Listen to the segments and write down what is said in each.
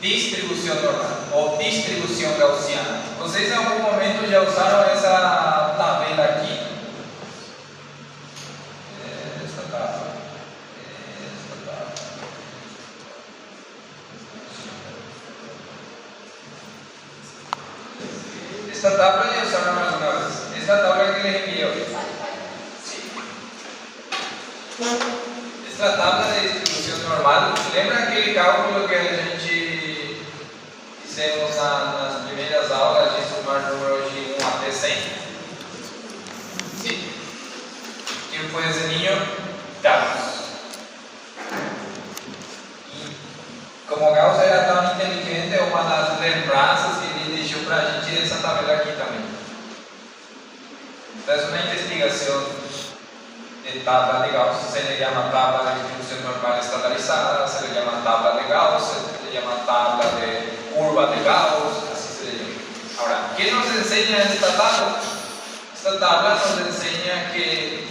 distribución normal o distribución gaussiana. ¿Ustedes en algún momento ya usaron esa tabla aquí? Esta tabla. Esta tabla ya usaron alguna vez. Esta tabla que les envié hoy. Sí. Esta tabla de distribución normal. Lembra aquele cálculo que a gente fizemos nas primeiras aulas de somar números de 1 até 100? Sí. ¿Quién fue ese niño? Gauss. Y como Gauss era tan inteligente, uma das lembranças que ele deixou para a gente essa tabela aqui também. Então, es una investigación de tabla de Gauss, se le llama tabla de distribución normal estandarizada, se le llama tabla de Gauss, se le llama tabla de curva de Gauss, así se le llama. Ahora, ¿qué nos enseña esta tabla? Esta tabla nos enseña que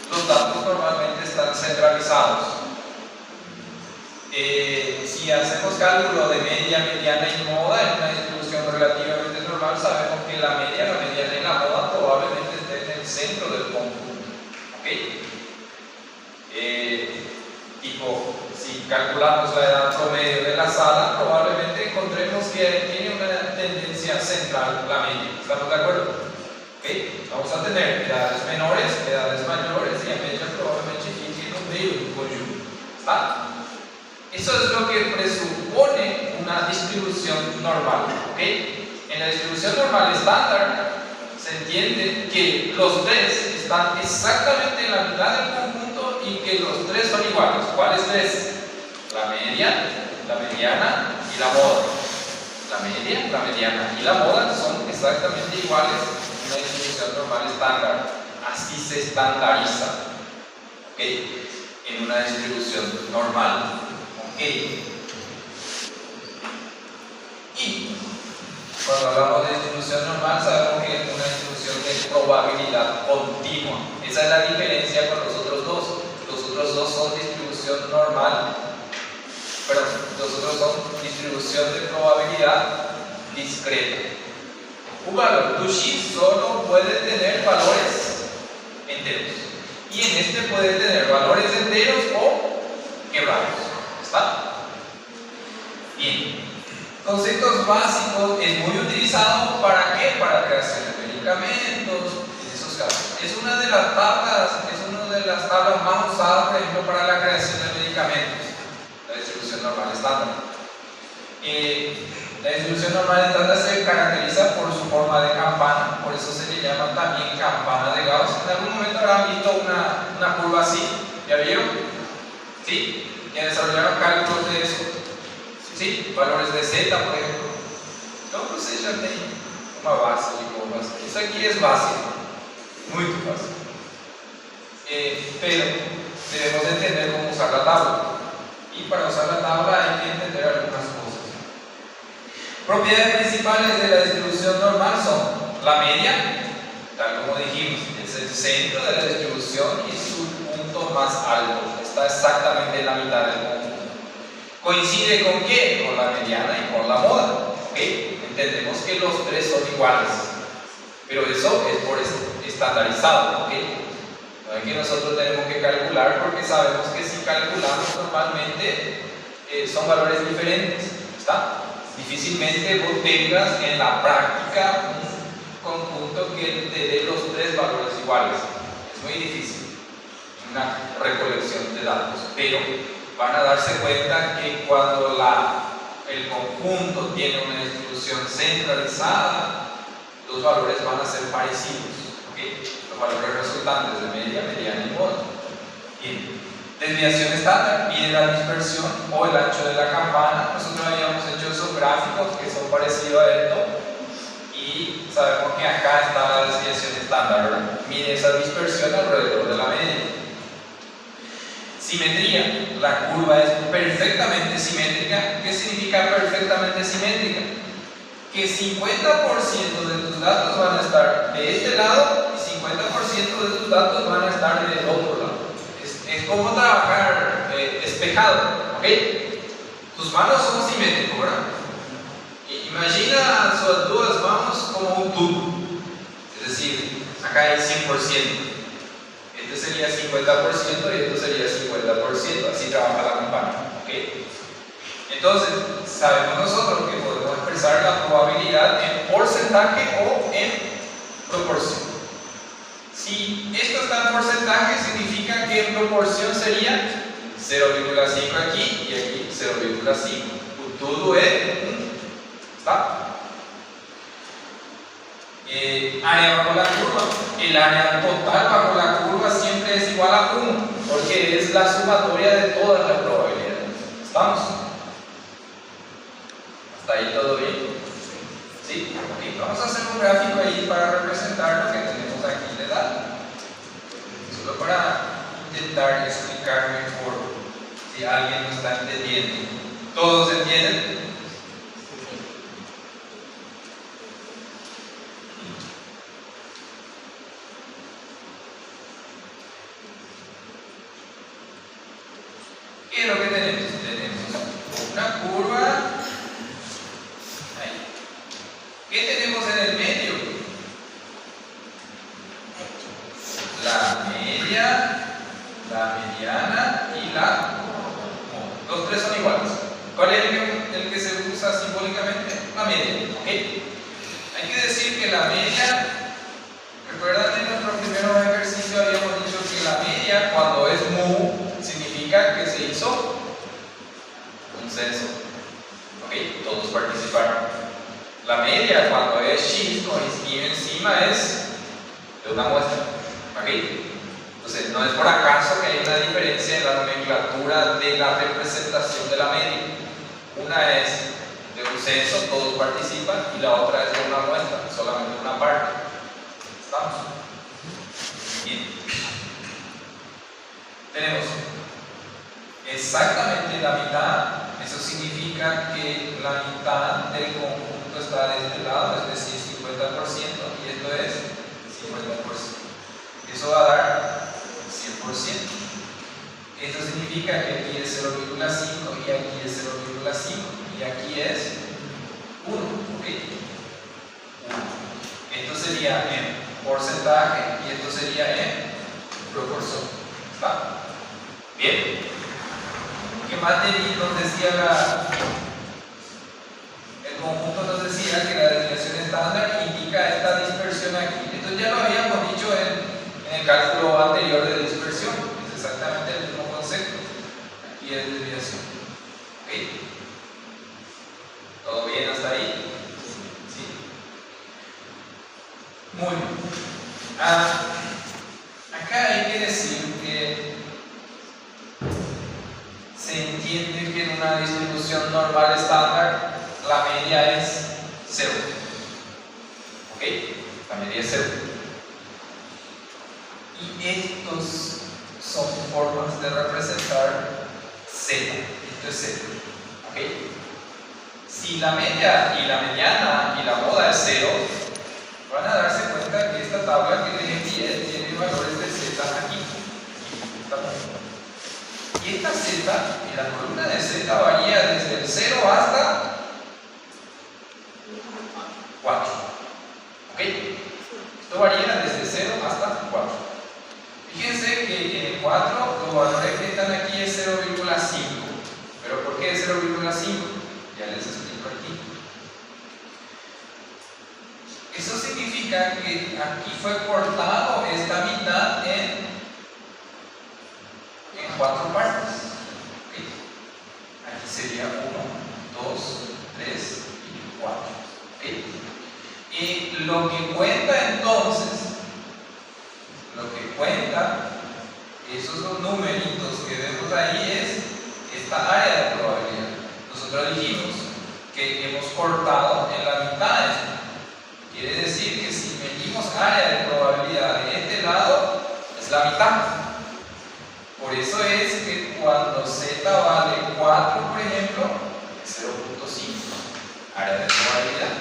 los datos normalmente están centralizados. Si hacemos cálculo de media, mediana y moda en una distribución relativamente normal, sabemos que la mediana y la moda probablemente estén en el centro del conjunto. ¿Okay? Tipo, si calculamos la edad promedio de la sala, probablemente encontremos que tiene una tendencia central la media. ¿Estamos de acuerdo? ¿Okay? Vamos a tener edades menores, edades mayores y a media probablemente fique en medio del conjunto. ¿Está? Eso es lo que presupone una distribución normal. ¿Okay? En la distribución normal estándar se entiende que los tres están exactamente en la mitad del conjunto y que los tres son iguales. ¿Cuáles tres? La media, la mediana y la moda. La media, la mediana y la moda son exactamente iguales en una distribución normal estándar. Así se estandariza. ¿Okay? En una distribución normal. ¿Okay? Y cuando hablamos de distribución normal, sabemos que es una distribución de probabilidad continua. Esa es la diferencia con los otros dos. Los otros dos son distribución normal, pero los otros son distribución de probabilidad discreta. Un valor X solo puede tener valores enteros. Y en este puede tener valores enteros o quebrados. ¿Está? Bien. Conceptos básicos, es muy utilizado ¿para qué? Para creación de medicamentos, en esos casos. Es una de las tablas más usadas, por ejemplo, para la creación de medicamentos, la distribución normal estándar. La distribución normal estándar se caracteriza por su forma de campana, por eso se le llama también campana de Gauss. En algún momento habrán visto una curva así, ¿ya vieron? ¿Sí? Ya desarrollaron cálculos de eso. ¿Sí? Valores de Z, por ejemplo. Então você já tem uma base de curvas. Isso aqui é básico, muito fácil. Pero debemos entender cómo usar la tabla. Y para usar la tabla hay que entender algunas cosas. Propiedades principales de la distribución normal son la media, tal como dijimos, es el centro de la distribución y su punto más alto. Está exactamente en la mitad del conjunto. ¿Coincide con qué? Con la mediana y con la moda. ¿Okay? Entendemos que los tres son iguales, pero eso es por estandarizado. ¿Okay? No es que nosotros tenemos que calcular, porque sabemos que si calculamos normalmente son valores diferentes. ¿Está? Difícilmente vos tengas en la práctica un conjunto que te dé los tres valores iguales. Es muy difícil una recolección de datos, pero van a darse cuenta que cuando el conjunto tiene una distribución centralizada, los valores van a ser parecidos. ¿Okay? Los valores resultantes de media, mediana y moda. Bien. Desviación estándar, mide la dispersión o el ancho de la campana. Nosotros habíamos hecho esos gráficos que son parecidos a esto y sabemos que acá está la desviación estándar, ¿verdad? Mide esa dispersión alrededor de la media. Simetría, la curva es perfectamente simétrica. ¿Qué significa perfectamente simétrica? Que 50% de tus datos van a estar de este lado y 50% de tus datos van a estar del otro lado. Es como trabajar espejado, ¿ok? tus manos son simétricas, ¿verdad? Imagina sus dos manos como un tubo, es decir, acá hay 100%, este sería 50% y esto sería 50%, así trabaja la campana, ¿ok? Entonces, sabemos nosotros que podemos expresar la probabilidad en porcentaje o en proporción. Si esto está en porcentaje, significa que en proporción sería 0,5 aquí y aquí 0,5. Todo es ¿está? Área bajo la curva. El área total bajo la curva siempre es igual a 1, porque es la sumatoria de todas las probabilidades. ¿Estamos? ¿Hasta ahí todo bien? ¿Sí? Okay. Vamos a hacer un gráfico ahí para representar lo que tenemos aquí de datos. Solo para intentar explicar mejor si alguien no está entendiendo. ¿Todos entienden? ¿Qué es lo que tenemos? Tenemos una curva. Ahí. ¿Qué tenemos en el medio? La media, la mediana y la moda. Los tres son iguales. ¿Cuál es el que se usa simbólicamente? La media. ¿Ok? Hay que decir que la media, recuerdan en nuestro primer ejercicio habíamos dicho que la media, cuando es mu, significa que se hizo un censo. ¿Ok? Todos participaron. La media, cuando es x con y encima, es de una muestra. ¿Ok? Entonces, no es por acaso que hay una diferencia en la nomenclatura de la representación de la media. Una es de un censo, todos participan, y la otra es de una muestra, solamente una parte. ¿Estamos? Bien. Tenemos exactamente la mitad. Eso significa que la mitad del conjunto está de este lado, es decir, 50%, y esto es 50%. Eso va a dar 100%. Esto significa que aquí es 0,5 y aquí es 0,5 y aquí es 1. ¿Ok? 1. Esto sería en porcentaje y esto sería en proporción. ¿Está? Bien. ¿Qué más nos decía el conjunto? Nos decía que la desviación estándar indica esta dispersión aquí. Esto ya lo habíamos dicho en el cálculo anterior de dispersión. Es exactamente el mismo concepto. Aquí es desviación. ¿Ok? ¿Todo bien hasta ahí? Sí. Muy bien. Acá hay que decir que se entiende que en una distribución normal estándar la media es 0. ¿Ok? La media es 0. Y estos son formas de representar Z. Esto es Z. ¿Ok? Si la media y la mediana y la moda es 0, van a darse cuenta que esta tabla que les envié tiene valores de Z aquí. Y esta Z, y la columna de Z varía desde el 0 hasta 4. ¿Ok? Esto varía desde 0 hasta 4. Fíjense que en el 4 los valores que están aquí es 0,5. ¿Pero por qué es 0,5? Ya les explico aquí. Eso significa que aquí fue cortado esta mitad en 4 partes. ¿Okay? Aquí sería 1, 2, 3 y 4. ¿Okay? Y lo que cuenta entonces, esos dos numeritos que vemos ahí es esta área de probabilidad. Nosotros dijimos que hemos cortado en la mitad esto. Quiere decir que si medimos área de probabilidad de este lado, es la mitad. Por eso es que cuando Z vale 4, por ejemplo, es 0,5 área de probabilidad.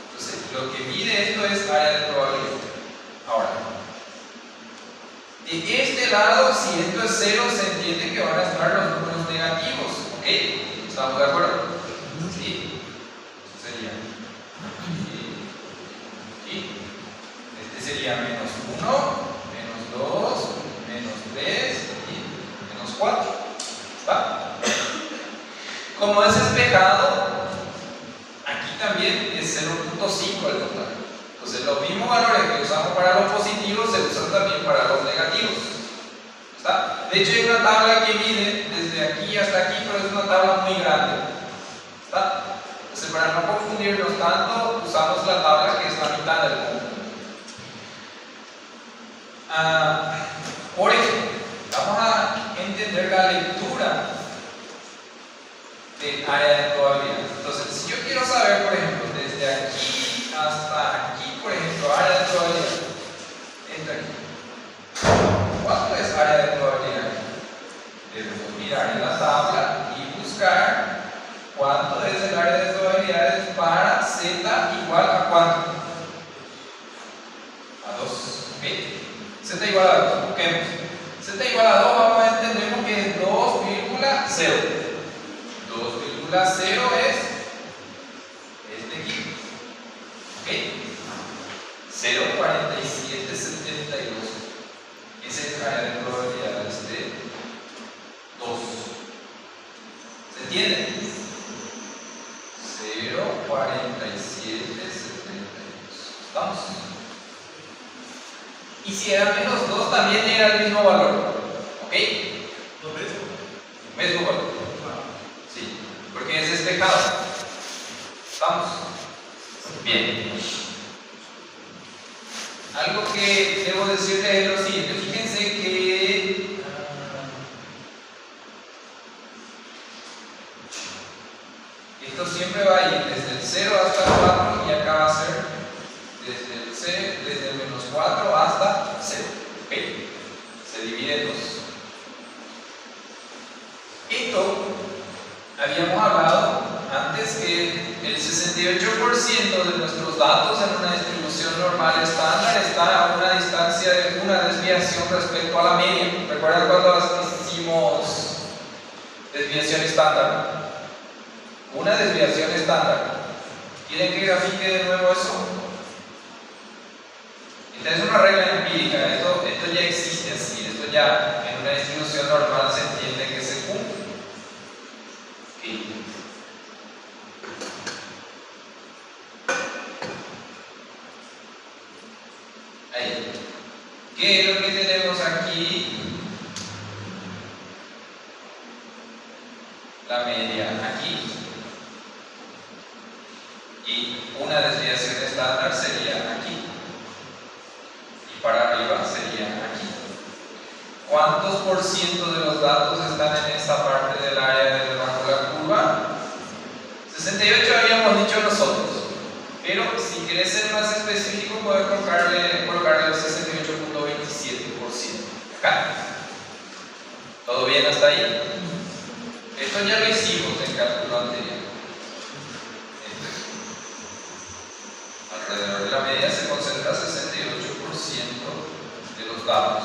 Entonces, lo que mide esto es área de probabilidad. Ahora, de este lado, si esto es 0, se entiende que van a estar los números negativos. ¿Ok? ¿Estamos de acuerdo? Sí. Sería aquí. Este sería menos 1, menos 2, menos 3 y menos 4. ¿Va? Como es despejado, aquí también es 0.5 al total. Entonces los mismos valores que usamos para los positivos se usan también para los negativos. ¿Está? De hecho hay una tabla que mide desde aquí hasta aquí, pero es una tabla muy grande. ¿Está? Entonces para no confundirnos tanto, usamos la tabla que es la mitad del punto. Por ejemplo, vamos a entender la lectura de área de probabilidad. Entonces, si yo quiero saber, por ejemplo, desde aquí hasta aquí, por ejemplo, área de probabilidad, entre aquí, ¿cuánto es área de probabilidad? Debemos mirar en la tabla y buscar cuánto es el área de probabilidades para z igual a cuánto. A 2. ¿Ok? Z igual a 2. Busquemos. Z igual a 2 vamos a entender que es 2,0. 2,0 es este aquí. ¿Ok? 0,4772. Esa es la área de probabilidades de 2. ¿Se entiende? 0,4772. ¿Estamos? Y si era menos 2 también era el mismo valor. ¿Ok? Mismo valor. Sí, porque es despejado. ¿Estamos? Bien. Algo que debo decirles es lo siguiente. Fíjense que esto siempre va a ir desde el 0 hasta el 4 y acá va a ser desde el menos 4 hasta 0. ¿Ok? Se divide en 2. Esto habíamos hablado antes que el 68% de nuestros datos en una distribución normal estándar está a una distancia de una desviación respecto a la media. ¿Recuerdan cuando hicimos desviación estándar? Una desviación estándar. ¿Quieren que grafique de nuevo eso? Esta es una regla empírica. Esto ya existe así. Esto ya en una distribución normal se entiende que se cumple. Okay. Ahí. ¿Qué es lo que tenemos aquí? La media aquí. Y una desviación estándar sería aquí. Y para arriba sería aquí. ¿Cuántos por ciento de los datos están en esta parte del área de debajo de la curva? 68 habíamos dicho nosotros. Pero si quieres ser más específico, puedes colocarle el 68,27%. Acá. ¿Todo bien hasta ahí? Esto ya lo hicimos en el cálculo anterior. Alrededor de la media se concentra 68% de los datos.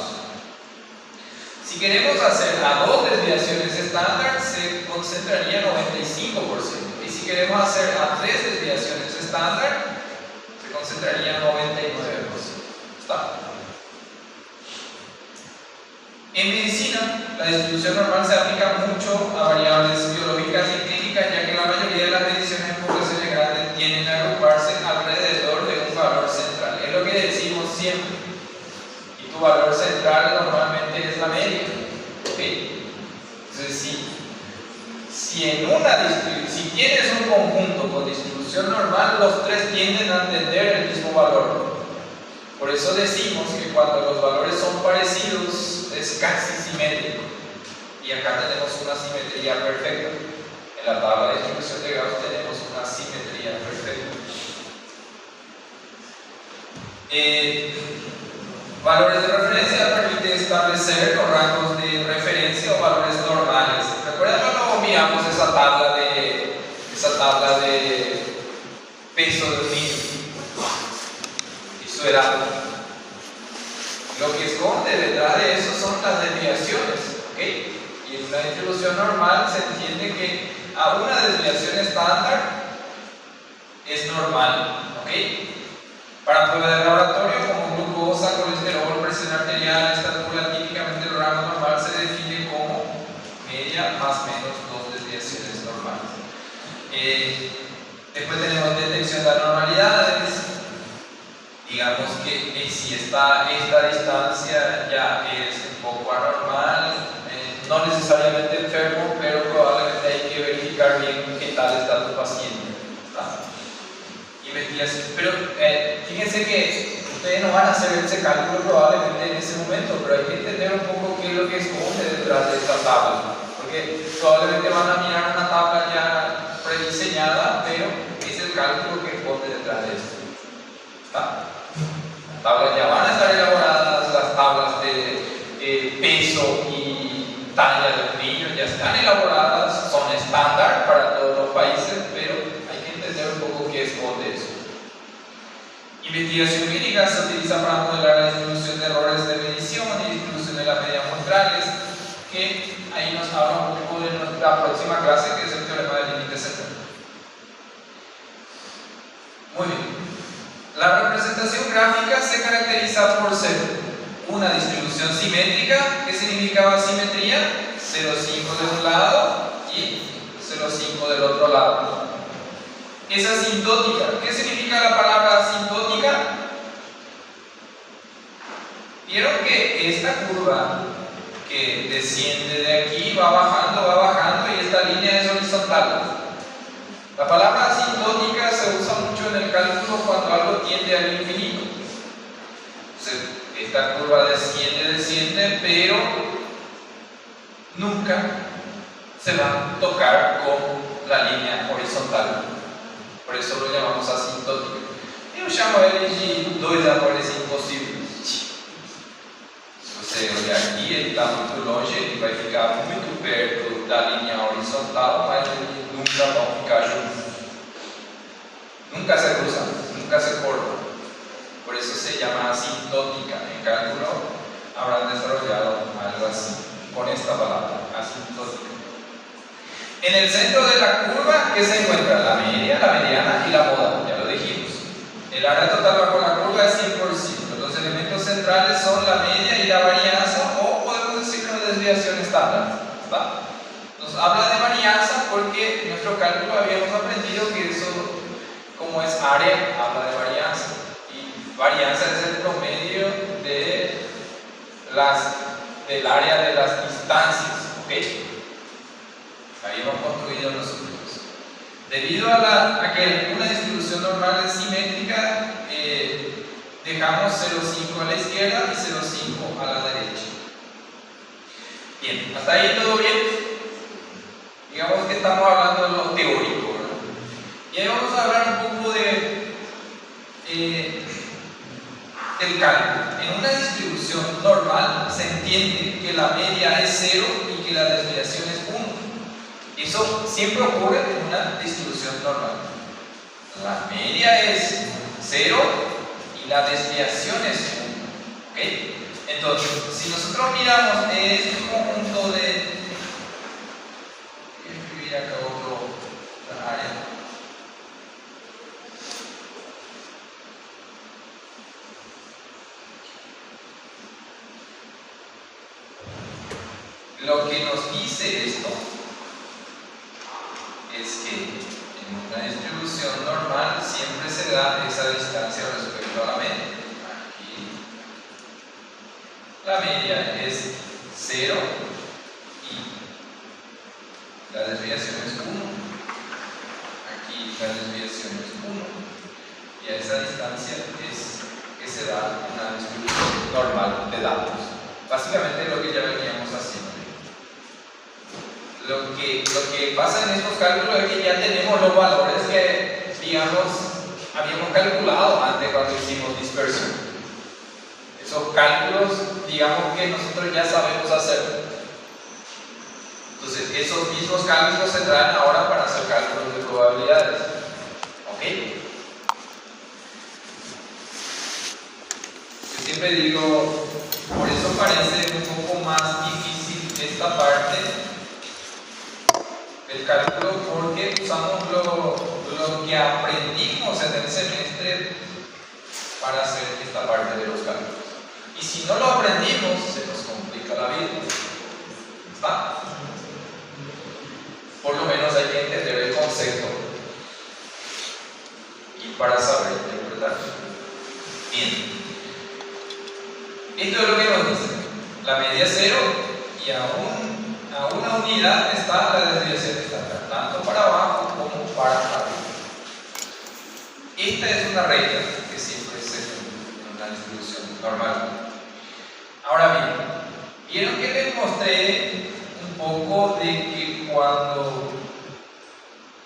Si queremos hacer a 2 desviaciones estándar, se concentraría 95%. Y si queremos hacer a 3 desviaciones estándar, se concentraría 99%. ¿Está? En medicina, la distribución normal se aplica mucho a variables biológicas y clínicas, ya que la mayoría de las mediciones en poblaciones grandes tienden a agruparse alrededor de un valor central. Es lo que decimos siempre. Y tu valor central normalmente es la media. ¿Okay? Entonces, si tienes un conjunto con distribución normal, los tres tienden a entender el mismo valor. Por eso decimos que cuando los valores son parecidos es casi simétrico. Y acá tenemos una simetría perfecta. En la tabla de distribución de Gauss tenemos una simetría perfecta. Valores de referencia permite establecer los rangos de referencia o valores normales. ¿Recuerdan cuando miramos esa tabla de peso de un niño? Eso era. Lo que esconde detrás de eso son las desviaciones. ¿Okay? Y en una distribución normal se entiende que a una desviación estándar es normal, ¿ok? Para prueba de laboratorio, como glucosa, colesterol, presión arterial, estatura, típicamente el rango normal se define como media más o menos 2 desviaciones normales. Después tenemos detección de anormalidades. Digamos que si esta distancia ya es un poco anormal, no necesariamente enfermo, pero probablemente hay que verificar bien qué tal está tu paciente. Investigación. Pero fíjense que ustedes no van a hacer ese cálculo probablemente en ese momento, pero hay que entender un poco qué es lo que esconde detrás de esta tabla, porque probablemente van a mirar una tabla ya prediseñada, pero es el cálculo que esconde detrás de esto. ¿Está? Las tablas ya van a estar elaboradas, las tablas de peso y talla de los niños ya están elaboradas, son estándar para todos los países, pero hay que entender un poco qué esconde eso. Investigación clínica se utiliza para modelar la distribución de errores de medición y distribución de las medias muestrales, que ahí nos habla un poco de nuestra próxima clase, que es el teorema del límite central. Muy bien. La representación gráfica se caracteriza por ser una distribución simétrica. ¿Qué significaba simetría? 0,5 de un lado y 0,5 del otro lado. Es asintótica. ¿Qué significa la palabra asintótica? Vieron que esta curva que desciende de aquí va bajando y esta línea es horizontal. La palabra asintótica se usa mucho en el cálculo cuando algo tiende al infinito. Entonces, esta curva desciende, pero nunca se va a tocar con la línea horizontal. Por eso lo llamamos asintótico. Eu chamo ele de dois amores impossíveis. Se você olhar aqui, ele está muito longe, ele vai ficar muito perto da linha horizontal, mas eles nunca vão ficar juntos. Nunca se cruzan, nunca se cortan. Por eso se llama asintótica. En cálculo habrán desarrollado algo así, con esta palabra, asintótica. En el centro de la curva, ¿qué se encuentra? La media, la mediana y la moda, ya lo dijimos. El área total bajo la curva es 100%. Los elementos centrales son la media y la varianza, o podemos decir una desviación estándar. ¿Va? Nos habla de varianza porque en nuestro cálculo habíamos aprendido que eso, como es área, habla de varianza. Y varianza es el promedio del área de las distancias. ¿Okay? Habíamos construido nosotros. Debido a que una distribución normal es simétrica, dejamos 0,5 a la izquierda y 0,5 a la derecha. Bien, hasta ahí todo bien. Digamos que estamos hablando de lo teórico, ¿verdad? Y ahí vamos a hablar un poco del cálculo. En una distribución normal se entiende que la media es 0 y que la desviación es 1. Eso siempre ocurre en una distribución normal. La media es 0 y la desviación es 1. ¿Okay? Entonces, si nosotros miramos este conjunto de... Voy a escribir acá otra área. Lo que nos dice esto es que en una distribución normal siempre se da esa distancia respecto a la media. Aquí la media es 0 y la desviación es 1. Aquí la desviación es 1. Y a esa distancia es que se da una distribución normal de datos. Básicamente lo que ya veníamos haciendo. Lo que pasa en estos cálculos es que ya tenemos los valores que, digamos, habíamos calculado antes cuando hicimos dispersión. Esos cálculos, digamos que nosotros ya sabemos hacer. Entonces, esos mismos cálculos se traen ahora para hacer cálculos de probabilidades. ¿Ok? Yo siempre digo, por eso parece un poco más difícil esta parte. El cálculo usamos lo que aprendimos en el semestre para hacer esta parte de los cálculos. Y si no lo aprendimos, se nos complica la vida. ¿Está? Por lo menos hay que entender el concepto y para saber interpretar. Bien. Esto es lo que nos dice. La media es 0 y a una unidad está la desviación estándar, tanto para abajo como para arriba. Esta es una regla que siempre se en una distribución normal. Ahora bien, vieron que les mostré un poco de que cuando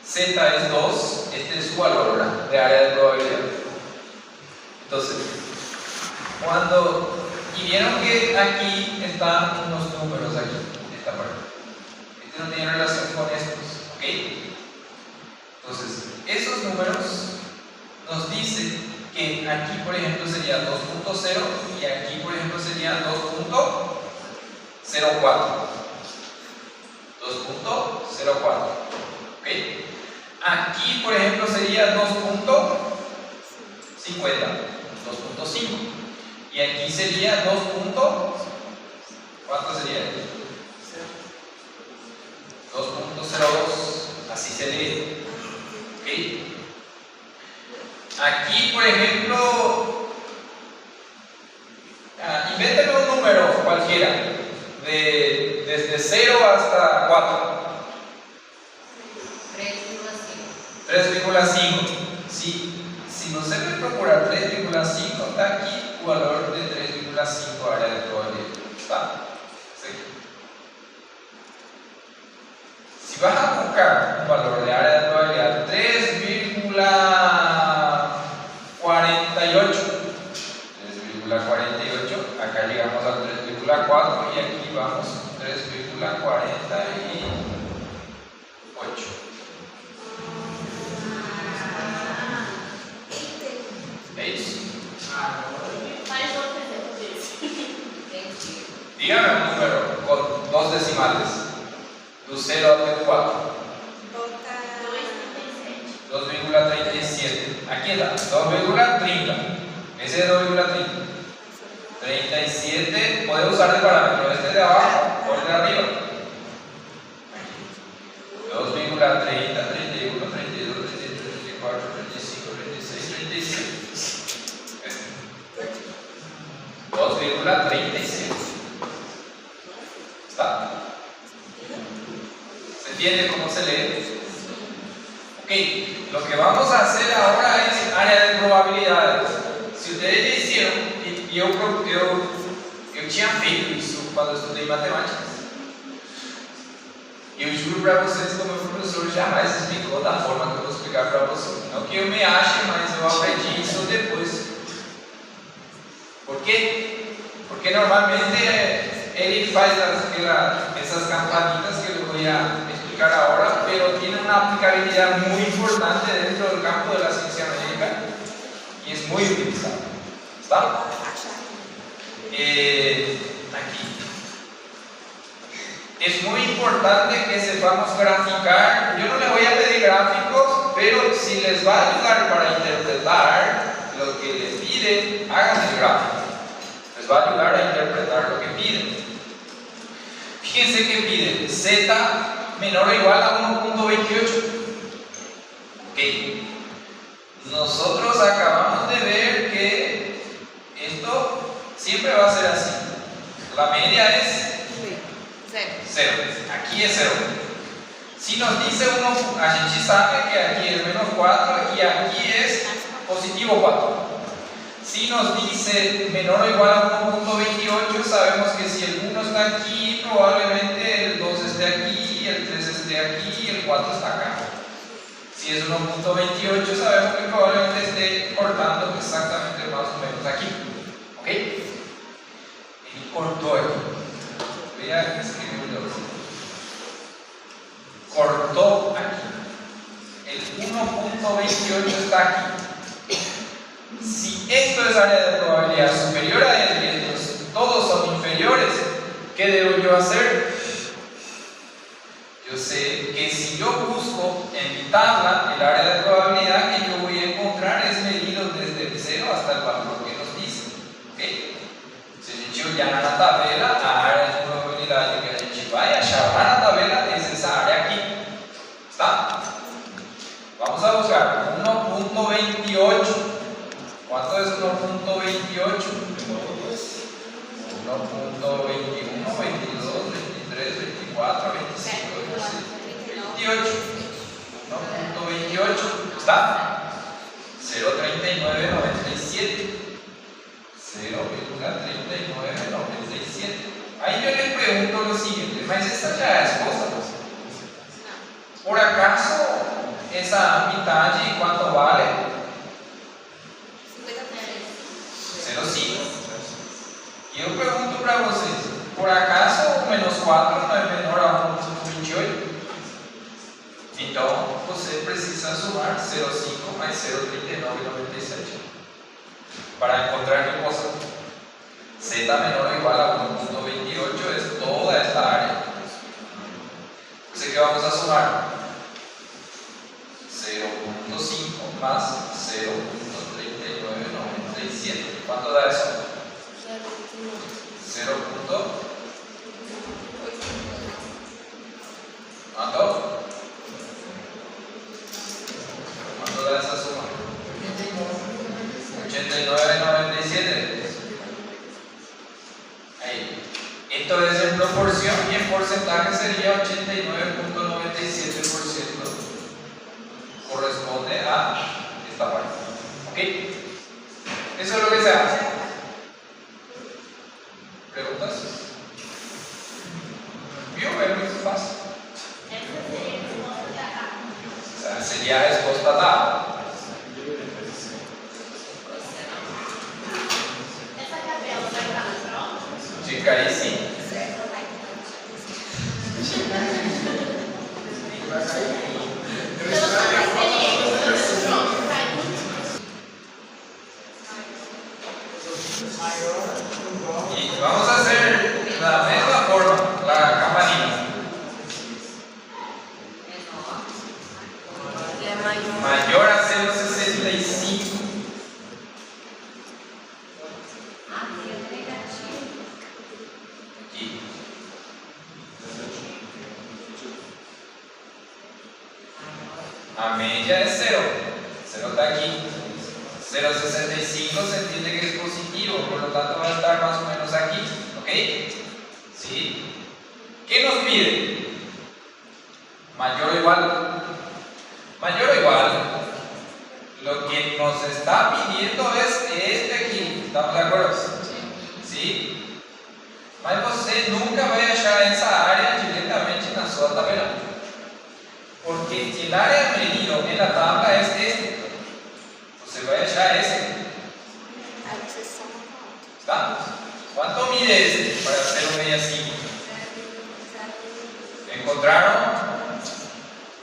z es 2, este es su valor, ¿verdad?, de área de probabilidad. Entonces, y vieron que aquí están unos números aquí, en esta parte. Este no tiene relación con estos, ¿ok? Entonces, esos números nos dicen que aquí, por ejemplo, sería 2.0 y aquí, por ejemplo, sería 2.04. 2.04. ¿Ok? Aquí, por ejemplo, sería 2.50. 2.5. Y aquí sería 2. ¿Cuánto sería? 2.02. Así se lee. ¿Ok? Aquí, por ejemplo, invéntenme un número cualquiera, desde 0 hasta 4. 3,5. Si no se puede procurar 3,5, está aquí el valor de 3,5 área de probabilidad. ¿Está? Sí. Si vas a buscar un valor de área de probabilidad 3,48, acá llegamos al 3,4 y aquí vamos 3,48. ¿Veis? Dígame un número con 2 decimales, de 0 hasta el 4. 2,37. Aquí está, 2,30. Ese es 2,30. 37, puede usar el parámetro este de abajo o el de arriba. 2,30, 31, 32, 33, 34, 35, 36, 37. 2,36. Está. ¿Se entiende cómo se lee? Ok, lo que vamos a hacer ahora es área de probabilidades. Si ustedes ya hicieron, eu tinha feito isso quando eu estudei matemática. E eu juro para vocês que o meu professor jamais explicou da forma que eu vou explicar para vocês. Não que eu me ache, mas eu aprendi isso depois. ¿Por quê? Porque normalmente ele faz essas campanitas que eu vou explicar ahora, pero tiene una aplicabilidad muy importante dentro del campo de la ciencia médica y es muy utilizado. ¿Está? Aquí. Es muy importante que sepamos graficar. Yo no les voy a pedir gráficos, pero si les va a ayudar para interpretar lo que les piden, hagan el gráfico. Les va a ayudar a interpretar lo que piden. Fíjense que piden z menor o igual a 1.28. Ok. Nosotros acabamos de ver que esto siempre va a ser así. La media es 0. Aquí es 0. Si nos dice uno, a gente sabe que aquí es menos 4 y aquí es positivo 4. Si nos dice menor o igual a 1.28, sabemos que si el 1 está aquí, probablemente el 2 esté aquí, el 3 esté aquí y el 4 está acá. Si es 1.28, sabemos que probablemente esté cortando exactamente más o menos aquí. ¿Ok? Y cortó aquí. Voy a escribirlo. Cortó aquí. El 1.28 está aquí. Si esto es área de probabilidad superior a él y estos todos son inferiores, ¿qué debo yo hacer? Yo sé que si yo busco en mi tabla, el área de probabilidad que yo voy a encontrar es medido desde el 0 hasta el valor que nos dice. ¿Okay? Se a gente olhar na tabela, a área de probabilidade que a gente vai achar lá na tabela é essa área aqui. Está? Vamos a buscar 1.28. ¿Cuánto es 1.28? 1.21, 22, 23, 24, 25, 28. 1.28. ¿Está? 0.3997. 0.3997. Ahí yo le pregunto lo siguiente, ¿mas esta ya es cosa? ¿Por acaso esa mitad cuánto vale? 0,5. Y yo pregunto para vocês, ¿por acaso menos 4 no es menor a 1.28? Então, você precisa sumar 0,5 mais 0,3997 para encontrar qué cosa. Z menor o igual a 1.28 es toda esta área. Así que vamos a sumar 0.5 más 0.3997. ¿Cuánto da eso? 0. ¿Cuánto? ¿Cuánto da esa suma? 89.97. Ahí. Esto es en proporción y en porcentaje sería 89.97%. Corresponde a esta parte. ¿Ok? Eso es lo que se hace. ¿Preguntas? ¿Vio? Es muy fácil. O sea, sería respuesta dada. Fica aí sim. Y vamos a hacer la misma forma, la campanita. Mayor a 0,65. A média é 0. 0 está aqui. 0,65 se entiende que es positivo, por lo tanto va a estar más o menos aquí. ¿Ok? ¿Sí? ¿Qué nos pide? Mayor o igual. Mayor o igual. Lo que nos está pidiendo es este aquí. ¿Estamos de acuerdo? ¿Sí? Mas você nunca vai achar essa área diretamente na sua tabela. Porque el área medido en la tabla es este. Você vai achar ese. ¿Está? ¿Cuánto mide este para 0,65? ¿Encontraron?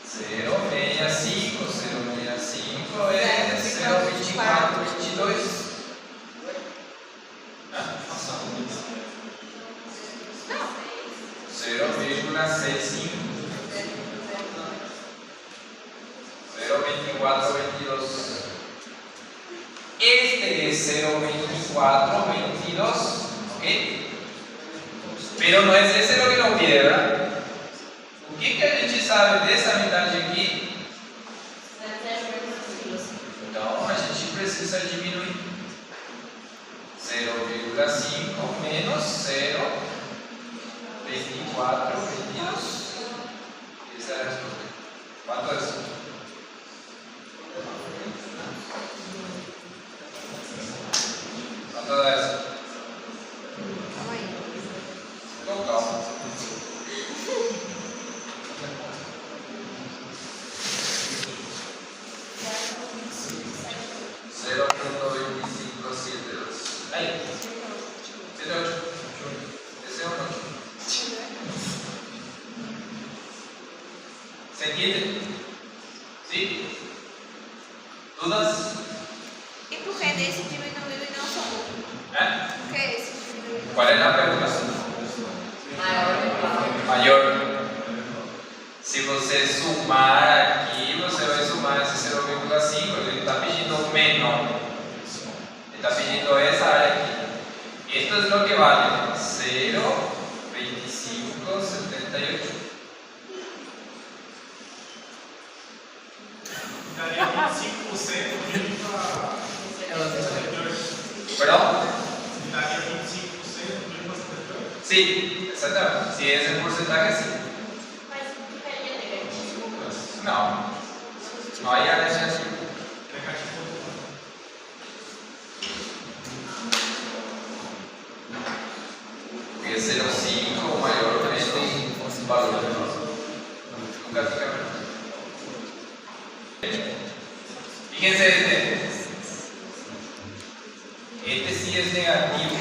0,65. 0,65 es 0,2422. 0,65. 0,2422. Este es 0,2422. ¿Ok? Pero no es ese lo que nos pide, ¿verdad? O que a gente sabe dessa metade aqui? Então a gente precisa diminuir. 0,5 menos 0,2422. Essa é a resposta. Quanto é isso? ¿Cuánto da eso? Con calma. 0.2572. Ahí. 78. Ese es un 8. ¿Se entiende? ¿Sí? ¿Dudas? E por que desse diminuiu e não somou? ¿Eh? Por que esse diminuiu? ¿Cuál es la pregunta? Maior. Mayor. Si você sumar aqui, você 5, le está pidiendo menos. Le está pidiendo esa área aquí. Esto es lo que vale 0,2578. Daria 25% limpa a 78. ¿Perdón? Daria 25% limpa a 78. Sí, exactamente. Si es el porcentaje, sí. Mas ficaria negativo. No. No hay área negativa. Negativo. Que es 0,5 o mayor o menos un valor menor. Nunca fica menor. Fíjense este sí es negativo.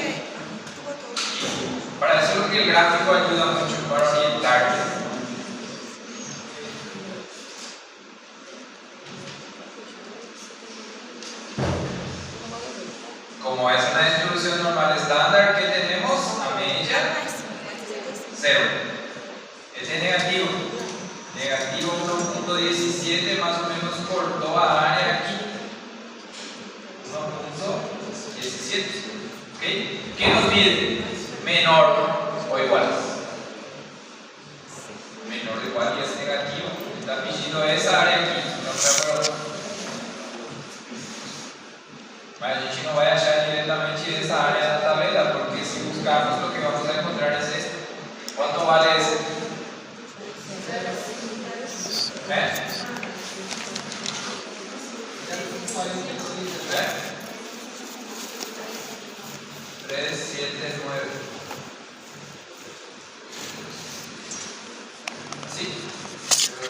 Para eso es lo que el gráfico ayuda mucho para orientarse. Como es una distribución normal estándar, ¿qué tenemos? A media 0. Este es negativo. Negativo 1.17 más o menos por toda área aquí. 1.17. ¿Ok? ¿Qué nos pide? Menor o igual. Menor o igual y es negativo. Está pidiendo esa área aquí. No está acuerdo. A gente no va a achar directamente esa área de la tabla porque si buscamos lo que vamos a encontrar es esto. ¿Cuánto vale ese? ¿Eh? 379. ¿Sí?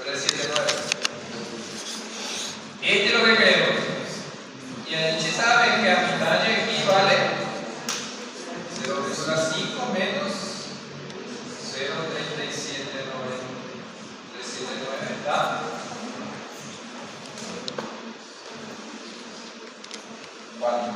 379. Este es lo que queremos. Y a gente sabe que a mitad aquí vale 0,5 menos 0,379. ¿Está? ¿Cuánto?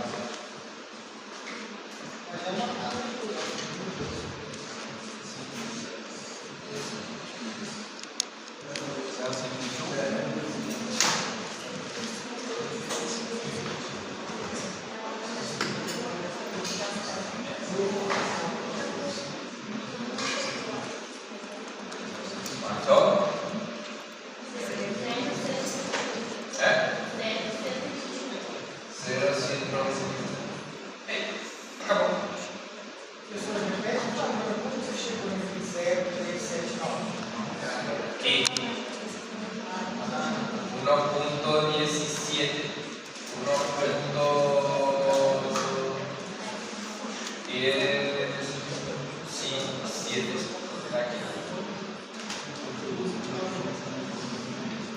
¿Cuánto? ¿Eh? 0,100. Acabou. Aqui. 1.17. 1.17. Aqui.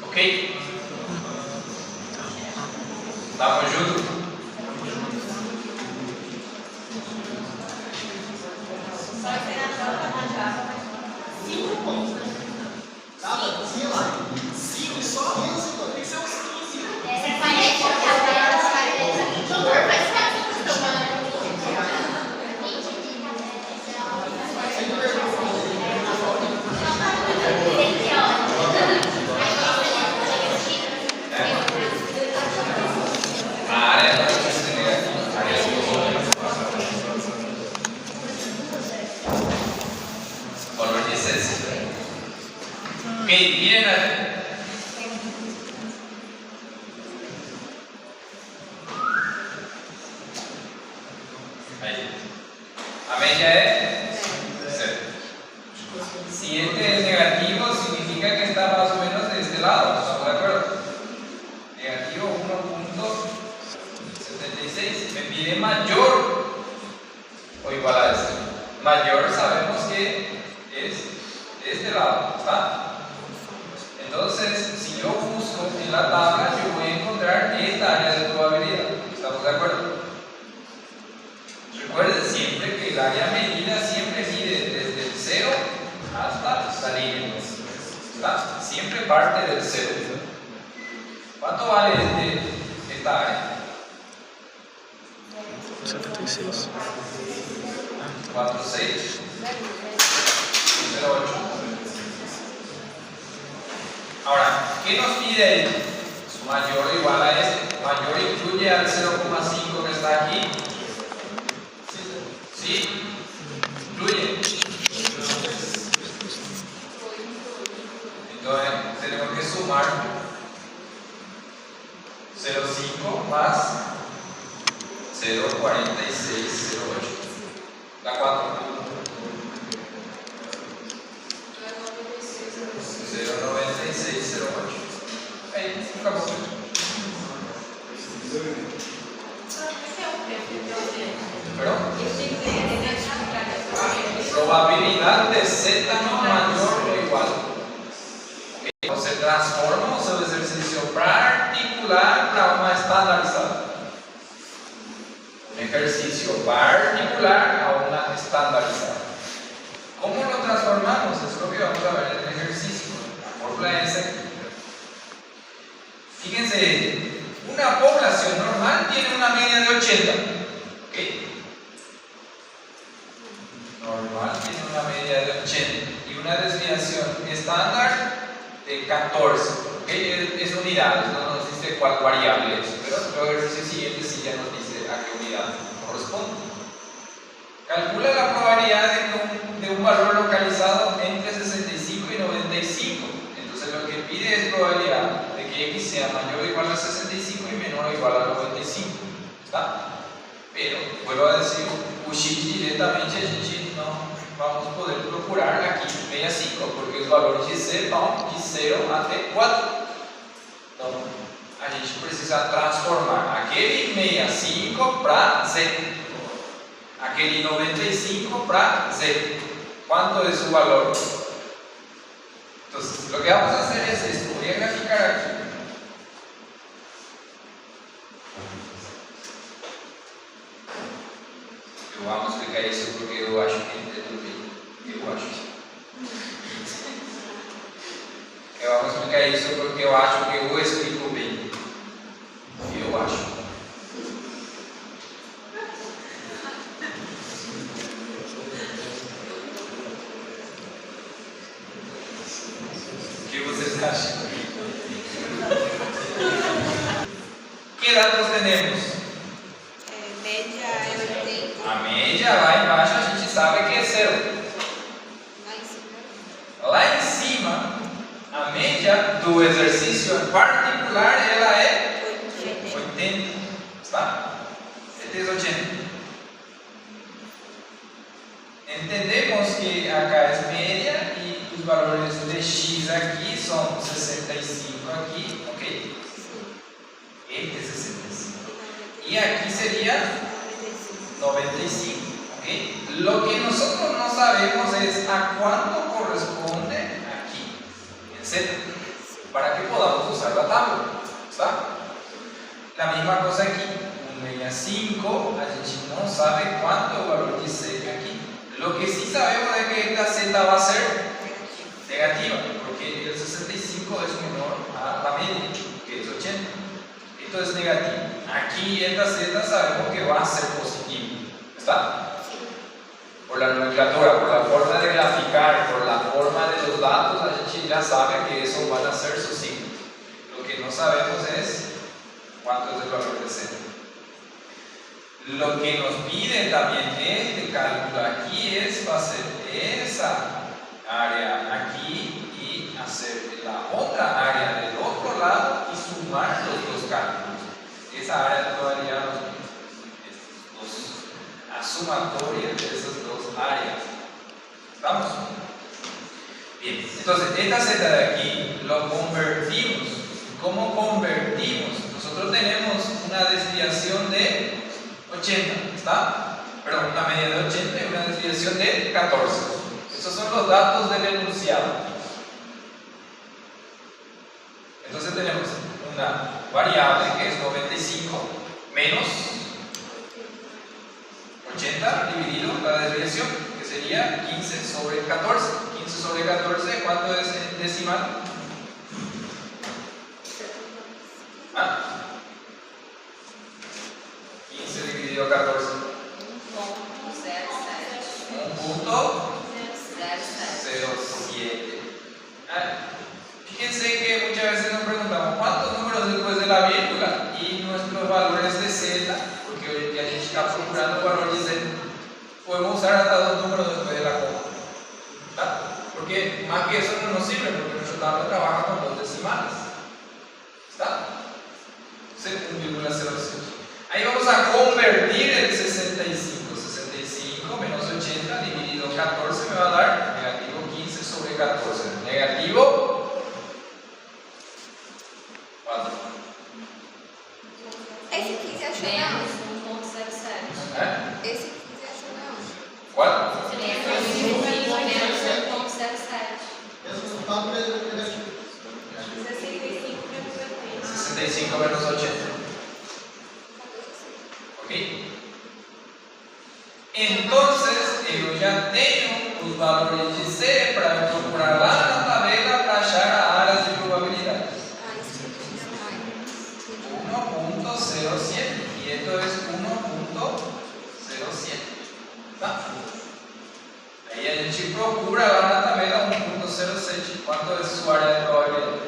Ok? Tamo junto? Vai ser na troca na Java. 5 pontos. Nada? 5 só? Tem que ser uns 15. Vai deixar a tela, vai Ok, miren ahí. A media es 0. Si este es negativo, significa que está más o menos de este lado. ¿Estamos de acuerdo? Negativo 1.76. Me pide mayor o igual a este. Mayor sabemos que es de este lado. ¿Está? Entonces, si yo busco en la tabla, yo voy a encontrar esta área de probabilidad. ¿Estamos de acuerdo? Recuerden siempre que el área medida siempre mide desde el 0 hasta esta línea. ¿Verdad? Siempre parte del 0. ¿Cuánto vale esta área? 76. 4,6. 0,8. Ahora, ¿qué nos pide ahí? mayor o igual a este. Mayor incluye al 0,5 que está aquí. ¿Sí? Incluye. Entonces tenemos que sumar 0,5 más 0,4608. Da 4. 0,9608. Ahí, acabou. ¿Perdón? Probabilidad de z mayor o igual. Okay. O se transforma o seu exercício particular para uma estandarizada. Un ejercicio particular a una estandarizada. ¿Cómo lo transformamos? Es lo que vamos a ver en el ejercicio. La fórmula es aquí. Fíjense, una población normal tiene una media de 80. ¿Okay? Normal tiene una media de 80 y una desviación estándar de 14. ¿Okay? Es unidades, no nos dice cuál variable es, pero el ejercicio siguiente sí ya nos dice a qué unidad corresponde. Calcula la probabilidad de un valor localizado entre 65 y 95. Entonces lo que pide es probabilidad de que x sea mayor o igual a 65 y menor o igual a 95. ¿Está? Pero, vuelvo a decir, directamente a gente não vamos poder procurar aqui 65, porque os valores de C vão de 0 até 4. Então, a gente precisa transformar aquele 65 para Z, aquele 95 para Z. ¿Cuánto es su valor? Entonces, lo que vamos a hacer es esto. Voy a graficar aquí. Eu vou explicar isso porque eu acho que entendo bem. Eu acho. Eu vou explicar isso porque eu acho que eu explico bem. Eu acho. O que vocês acham? Que dados temos? Média é 80. A média lá embaixo a gente sabe que é 0. Lá em cima. Lá em cima, a média do exercício em particular ela é 80. Está? 80. Entendemos que acá é média e os valores de x aqui são 65 aqui, ok? Este é 65. E aqui seria 95, ¿ok? Lo que nosotros no sabemos es a cuánto corresponde aquí, en Z, para que podamos usar la tabla, ¿está? La misma cosa aquí, un media 5, a gente no sabe cuánto es el valor de Z aquí. Lo que sí sabemos es que esta Z va a ser negativa, porque el 65 es menor a la media, que es 80. Esto es negativo. Aquí esta Z sabemos que va a ser positivo. ¿Está? Por la nomenclatura, por la forma de graficar, por la forma de los datos, la gente ya sabe que eso van a ser sus signos. Lo que no sabemos es cuánto es el valor de Z. Lo que nos pide también este cálculo aquí es hacer esa área aquí y hacer la otra área del otro lado y sumar los dos cálculos. Esa área de probabilidad la sumatoria de esas dos áreas. ¿Estamos? Bien, entonces esta Z de aquí lo convertimos. ¿Cómo convertimos? Nosotros tenemos una desviación de 80, ¿está? Perdón, una media de 80 y una desviación de 14. Esos son los datos del enunciado. Entonces tenemos una variable que es 95 menos 80 dividido la desviación, que sería 15 sobre 14. 15 sobre 14, ¿cuánto es en decimal? ¿Ah? 15 dividido 14. 1.07. Fíjense que muchas veces nos preguntamos ¿cuántos números después de la vírgula y nuestros valores de z, porque hoy en día está procurando valores de z, podemos usar hasta 2 números después de la coma. ¿Está? Porque más que eso no nos sirve, porque nuestro tabla trabaja con 2 decimales. ¿Está? 1,06. Ahí vamos a convertir el 65. 65 menos 80 dividido en 14 me va a dar negativo 15 sobre 14. Negativo 4. Esse 15 achou Menos não? 1,07. Esse 15 achou não? Qual? Menos 1,07. Resultado negativo. 65 menos 80. 65 menos 80. ¿Ok? Entonces, eu já tenho os valores de C para procurar lá na tabela para achar a área de probabilidade. Ah, isso que eu quis falar. 1.07 y esto es 1.07. ¿Tá? Aí a gente procura lá na tabela 1.07. Quanto é sua área de probabilidade?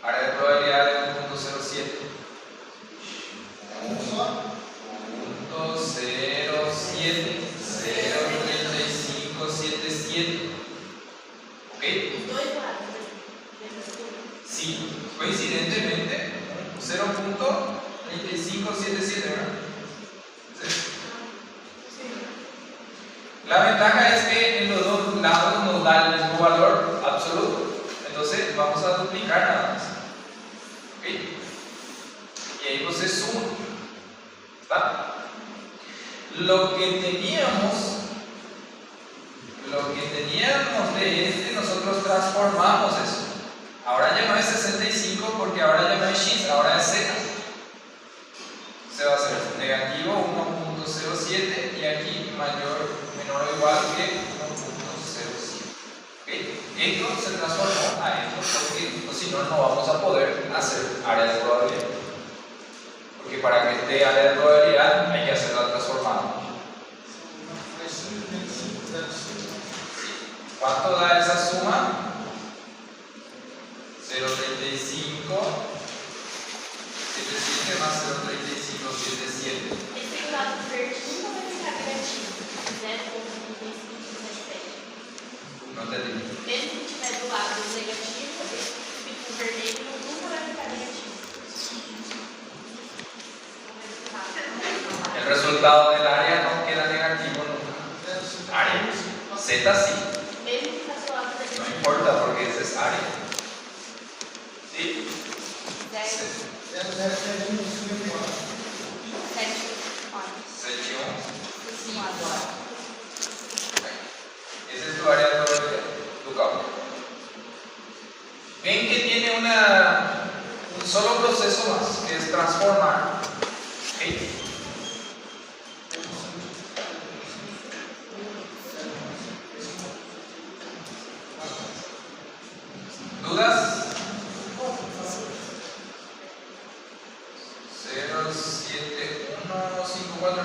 A área de probabilidade é 1.07. 1.07 0.3577. ¿Ok? Os dois lados. Sí, coincidentemente 0.3577, ¿verdad? Sí. La ventaja es que en los dos lados nos da el mismo valor absoluto. Entonces vamos a duplicar nada más. ¿Ok? Y ahí pues se suma. ¿Está? Lo que teníamos de este, nosotros transformamos eso. Ahora ya no es 65 porque ahora ya no es x, ahora es z. Se va a hacer negativo 1.07 y aquí menor o igual que 1.07. ¿Okay? Esto se transformó a esto porque si no, no vamos a poder hacer área de probabilidad. Porque para que esté área de probabilidad hay que hacerla transformada. ¿Cuánto da esa suma? 0.3577 más 0.3577. Esse lado verde nunca vai ficar negativo. 0,3577. Não entendi. Mesmo que estiver do lado negativo, o vermelho nunca vai ficar negativo. El resultado del área no queda negativo nunca. Área. Z sí. Mesmo que está do lado No negativo. importa porque esa es área. ¿Sí? 7.1. Esa es tu área de probabilidad, tu campo. Ven que tiene un solo proceso más, que es transformar. ¿Ok? ¿Dudas? 07154.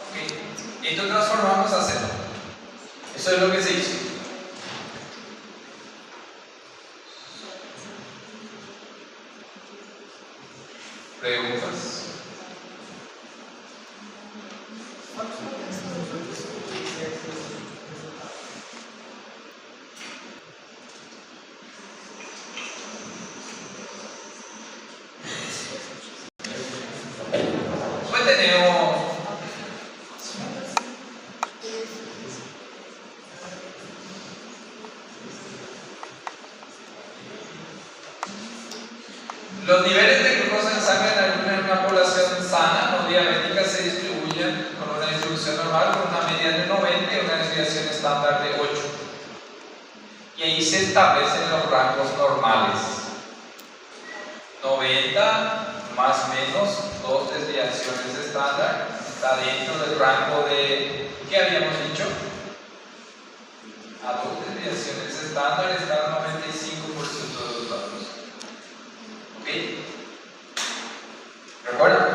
Ok, entonces transformamos a cero. Eso es lo que se hizo. ¿Preguntas? Pues tenemos los niveles de glucosa en sangre en una población sana, no diabética, se distribuyen con una distribución normal, con una media de 90 y una desviación estándar de 8. Y ahí se establecen los rangos normales. 90 más o menos 2 desviaciones estándar, está dentro del rango de, ¿qué habíamos dicho? A 2 desviaciones estándar está el 95% de los datos. ¿Ok? ¿Recuerdan?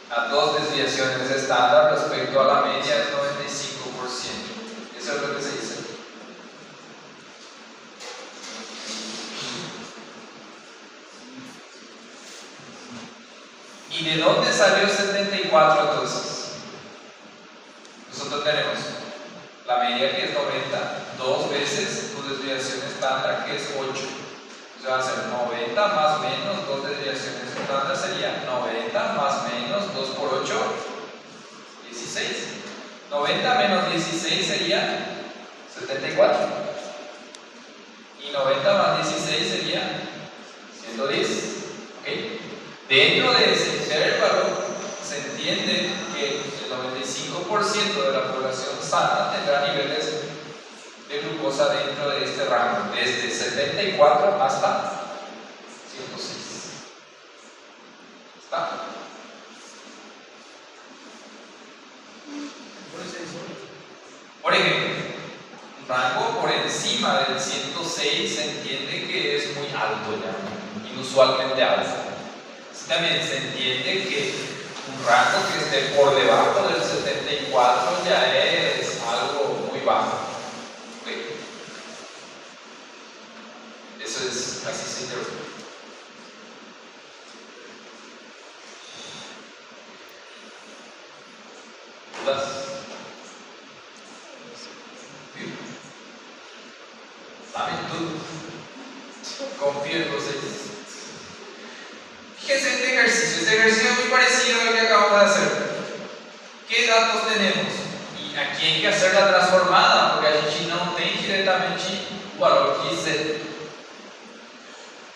a 2 desviaciones estándar respecto a la media del 95%. Eso es lo que se dice. ¿Y de dónde salió el 74 entonces? Nosotros tenemos la media que es 90, 2 veces tu desviación estándar que es 8. O sea, va a ser 90 más menos 2 desviaciones estándar sería 90 más menos 2 por 8, 16. 90 menos 16 sería 74. Y 90 más 16 sería 110. ¿Ok? Dentro de ese intervalo se entiende que el 95% de la población sana tendrá niveles de glucosa dentro de este rango, desde 74 hasta 106. ¿Está? Por ejemplo, un rango por encima del 106 se entiende que es muy alto ya, inusualmente alto. También se entiende que un rango que esté por debajo del 74 ya es algo muy bajo. ¿Okay? Eso es así se interpreta. ¿Dudas? ¿Saben tú? Confío en vosotros. Fíjense este ejercicio. Este ejercicio es muy parecido al que acabamos de hacer. ¿Qué datos tenemos? Y aquí hay que hacer la transformada, porque a gente não tem diretamente o valor que Z.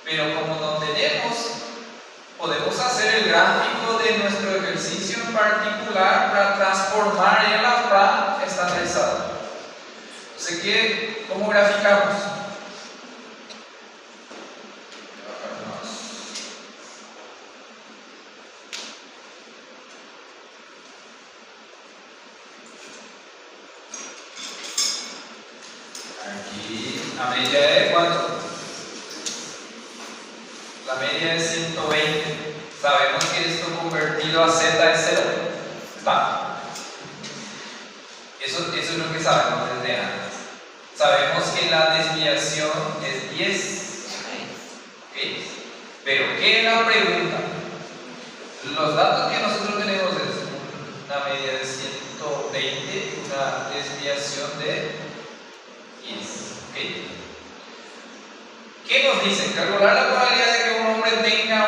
Pero como no tenemos, podemos hacer el gráfico de nuestro ejercicio en particular para transformar en la PRA estandarizada. Entonces, ¿cómo graficamos? ¿La media de cuánto? La media es 120. Sabemos que esto convertido a Z es 0. ¿Está? Eso es lo que sabemos desde antes. Sabemos que la desviación es 10. ¿Okay? Pero ¿qué es la pregunta? Los datos que nosotros tenemos es una media de 120, una desviación de 10. ¿Okay? ¿Qué nos dicen? Calcular la probabilidad de que un hombre tenga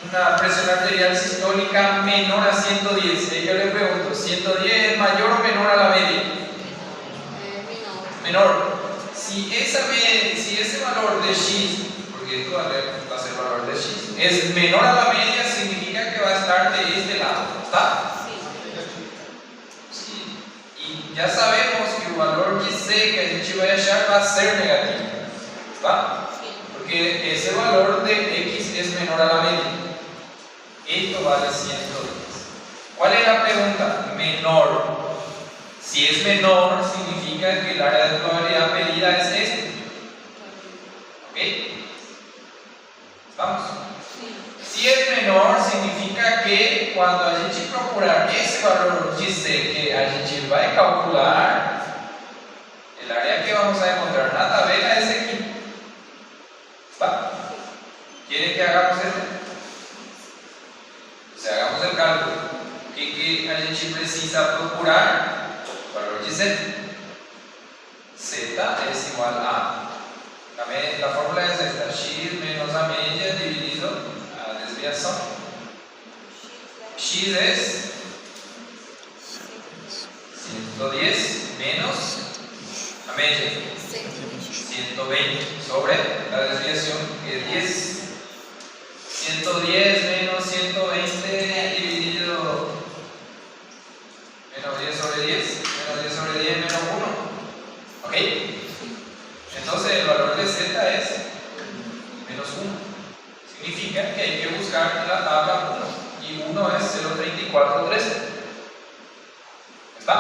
una presión arterial sistólica menor a 110. Y yo le pregunto, ¿110 es mayor o menor a la media? Menor. Si ese valor de X, porque esto va a ser valor de X, es menor a la media, significa que va a estar de este lado. ¿Está? Sí. Y ya sabemos que el valor que C que a gente va a hallar va a ser negativo. ¿Va? Porque ese valor de X es menor a la media. Esto vale 110. ¿Cuál es la pregunta? Menor. Si es menor, significa que el área de probabilidad pedida es este. ¿Ok? ¿Estamos? Si es menor, significa que cuando a gente procurar esse valor de C que a gente vai calcular, el área que vamos a encontrar en la tabela es aquí. ¿Está? ¿Quieren que hagamos esto? O sea, hagamos el cálculo. ¿Qué a gente precisa procurar? Valor de Z. Z es igual a la fórmula es esta: X menos la media dividido a la desviación. X es 110 menos la media 120 sobre la desviación que es 10. 110 menos 120 dividido menos 10 sobre 10, menos 10 sobre 10 menos 1. ¿Ok? Entonces el valor de Z es menos 1. Significa que hay que buscar en la tabla 1. Y 1 es 0.3413. ¿Está?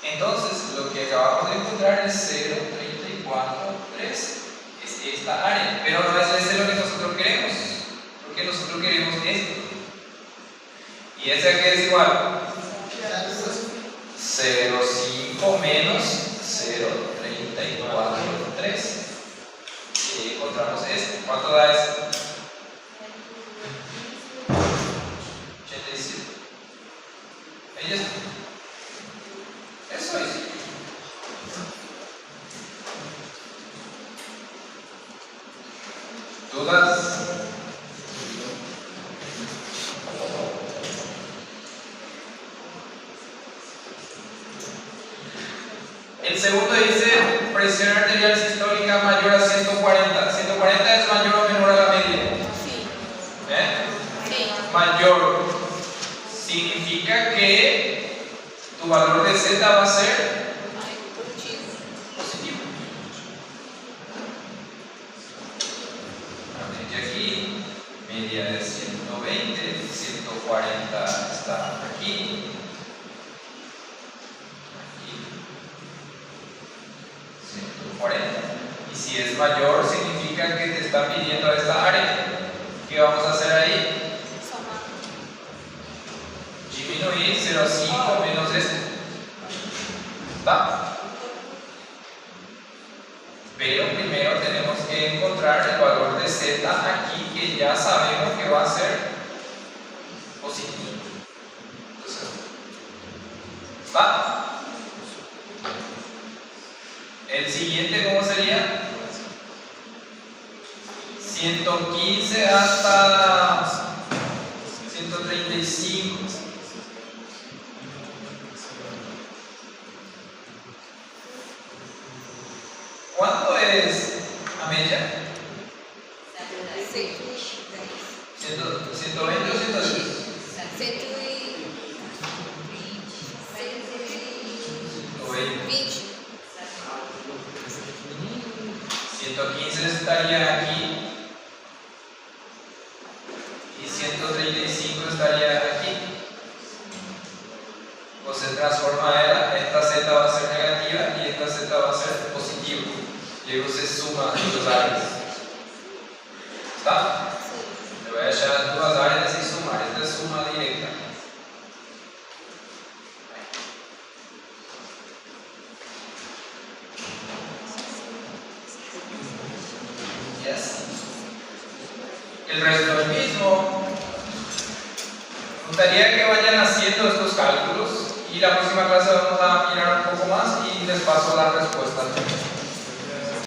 Entonces lo que acabamos de encontrar es 0.3413. Es esta área. Pero no es ese lo que nosotros queremos. porque nosotros queremos esto. ¿Y ese a qué es igual? 0,5 menos 0,343. Y encontramos esto. ¿Cuánto da esto? 87. Ahí está. Eso es. ¿Dudas? El segundo dice presión arterial sistólica mayor a 140. 140 es mayor o menor a la media. Sí. ¿Eh? Mayor significa que tu valor de Z va a ser positivo. La media aquí, media de 120, 140 está aquí. Aquí. 140. Y si es mayor, significa que te está pidiendo esta área. ¿Qué vamos a hacer ahí? Disminuir 0,5 menos este. ¿Está? Pero primero tenemos que encontrar el valor de Z aquí, que ya sabemos que va a ser positivo. Entonces, ¿está? El siguiente, ¿cómo sería? 115 hasta 135. ¿Cuánto es a media? 120 o 110? 115 estaría aquí y 135 estaría aquí. Pues se transforma esta Z va a ser negativa y esta Z va a ser positiva. Luego se suman los áreas. ¿Está? Le voy a echar las dos áreas y sumar. Esta es suma directa. Yes. El resto es el mismo. Me gustaría que vayan haciendo estos cálculos y la próxima clase vamos a mirar un poco más y les paso las respuestas.